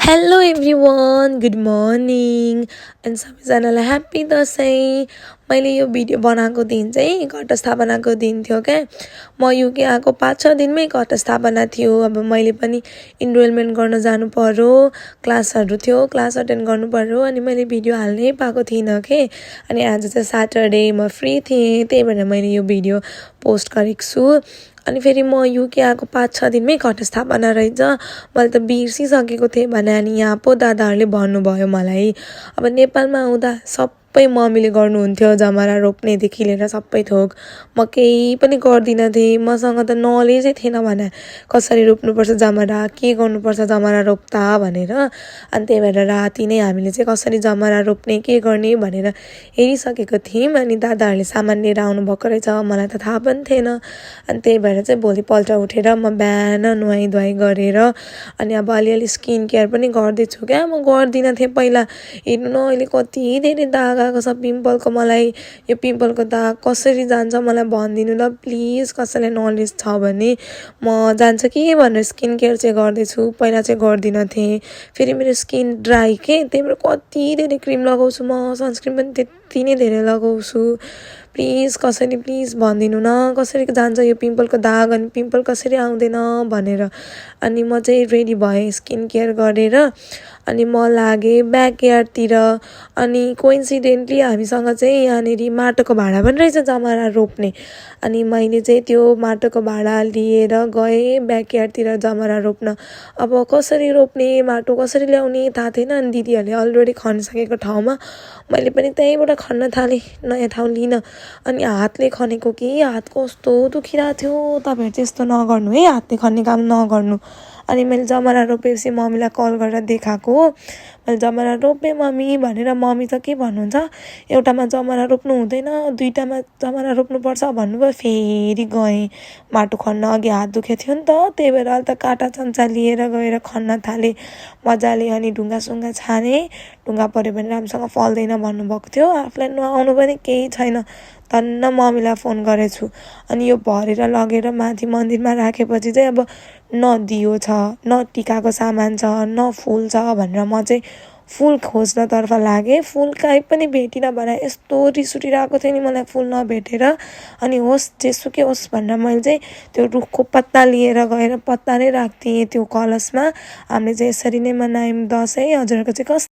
Hello everyone, good morning and सबैजनालाई happy Dashain. मैले यो भिडियो बनाएको दिन चाहिँ घटस्थापनाको दिन थियो क्या। म युके आएको 5-6 दिनमै घटस्थापना थियो। अब मैले पनि इनरोलमेन्ट गर्न जानु पर्यो, क्लासहरू थियो, क्लास अटेन्ड गर्नु पर्यो, अनि मैले भिडियो हाल्नै पाएको थिइनँ के। अनि आज चाहिँ स्याटरडे, म फ्री थिएँ, त्यही भएर मैले यो भिडियो पोस्ट गरेको छु। अनि फेरि म युके आएको 5-6 दिनमै घटस्थापना रहेछ। मैले त बिर्सिसकेको थिएँ भने, अनि यहाँ पो दादाहरूले भन्नुभयो मलाई। अब नेपालमा आउँदा सबै मम्मीले गर्नुहुन्थ्यो, जमरा रोप्नेदेखि लिएर सबै थोक। म केही पनि गर्दिनँ थिएँ, मसँग त नलेजै थिएन भने कसरी रोप्नुपर्छ जमरा, के गर्नुपर्छ जमरा रोप्दा भनेर। अनि त्यही भएर राति नै हामीले चाहिँ कसरी जमरा रोप्ने, के गर्ने भनेर हेरिसकेको थियौँ। अनि दादाहरूले सामान लिएर आउनुभएको रहेछ, मलाई त थाहा पनि थिएन। अनि त्यही भएर चाहिँ भोलिपल्ट उठेर म बिहान नुहाइधुवाइ गरेर अनि अब अलिअलि स्किन केयर पनि गर्दैछु क्या। म गर्दिनँ थिएँ पहिला। हेर्नु न अहिले कति धेरै दाग आएको छ पिम्पलको। मलाई यो पिम्पलको दाग कसरी जान्छ मलाई भनिदिनु ल प्लिज, कसैलाई नलेज छ भने। म जान्छ कि भनेर स्किन केयर चाहिँ गर्दैछु, पहिला चाहिँ गर्दिनँ थिएँ। फेरि मेरो स्किन ड्राई के, त्यही भएर कति धेरै क्रिम लगाउँछु म, सनस्क्रिन पनि त्यति नै धेरै लगाउँछु। प्लिज कसैले प्लिज भनिदिनु न कसरी जान्छ यो पिम्पलको दाग, अनि पिम्पल कसरी आउँदैन भनेर। अनि म चाहिँ रेडी भएँ स्किन केयर गरेर, अनि म लागेँ ब्याकयार्डतिर। अनि कोइन्सिडेन्टली हामीसँग चाहिँ यहाँनिर माटोको भाँडा पनि रहेछ जमरा रोप्ने। अनि मैले चाहिँ त्यो माटोको भाँडा लिएर गएँ ब्याकयार्डतिर जमरा रोप्न। अब कसरी रोप्ने, माटो कसरी ल्याउने थाहा थिएन। अनि दिदीहरूले अलरेडी खनिसकेको ठाउँमा मैले पनि त्यहीँबाट खन्न थालेँ, नयाँ ठाउँ लिन। अनि हातले खनेको कि हात कस्तो दुखिरहेको थियो। तपाईँहरू चाहिँ यस्तो नगर्नु है, हातले खन्ने काम नगर्नु। अनि मैले जमरा रोपेपछि मम्मीलाई कल गरेर देखाएको। मैले जमरा रोपेँ मम्मी भनेर। मम्मी त के भन्नुहुन्छ, एउटामा जमरा रोप्नु हुँदैन, 2टामा जमरा रोप्नुपर्छ भन्नुभयो। फेरि गएँ माटो खन्न, अघि हात दुखेको थियो नि त, त्यही भएर अहिले त काँटा चम्चा लिएर गएर खन्न थालेँ मजाले। अनि ढुङ्गासुङ्गा छानेँ, ढुङ्गा पऱ्यो भने राम्रोसँग फल्दैन भन्नुभएको थियो। आफूलाई नआउनु पनि केही छैन, धन्न मम्मीलाई फोन गरेछु। अनि यो भरेर लगेर माथि मन्दिरमा राखेपछि चाहिँ अब न दियो छ, न टिकाको सामान छ, न फुल छ भनेर म चाहिँ फुल खोज्नतर्फ लागेँ। फुल कहीँ पनि भेटिनँ भने यस्तो रिस उठिरहेको थियो नि मलाई फुल नभेटेर। अनि होस् जेसुकै होस् भनेर मैले चाहिँ त्यो रुखको पत्ता लिएर गएर पत्ता नै राख्थेँ त्यो कलशमा। हामीले चाहिँ यसरी नै मनायौँ दसैँ। हजुरहरूको चाहिँ कस्तो